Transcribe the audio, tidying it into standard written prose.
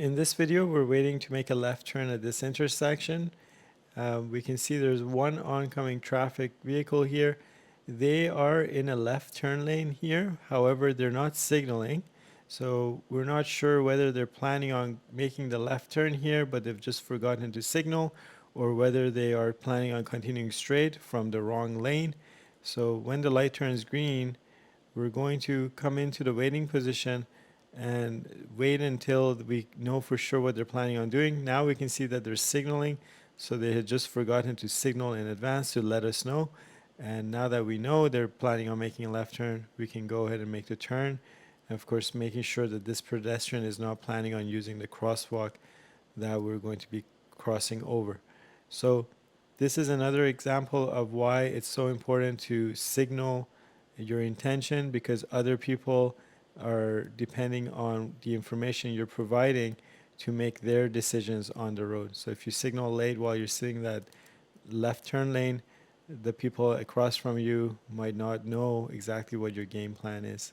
In this video, we're waiting to make a left turn at this intersection. We can see there's one oncoming traffic vehicle here. They are in a left turn lane here. However, they're not signaling. So we're not sure whether they're planning on making the left turn here, but they've just forgotten to signal, or whether they are planning on continuing straight from the wrong lane. So when the light turns green, we're going to come into the waiting position and wait until we know for sure what they're planning on doing. Now we can see that they're signaling, so they had just forgotten to signal in advance to let us know. And now that we know they're planning on making a left turn, we can go ahead and make the turn. And of course, making sure that this pedestrian is not planning on using the crosswalk that we're going to be crossing over. So this is another example of why it's so important to signal your intention, because other people are depending on the information you're providing to make their decisions on the road. So if you signal late while you're sitting that left turn lane, the people across from you might not know exactly what your game plan is.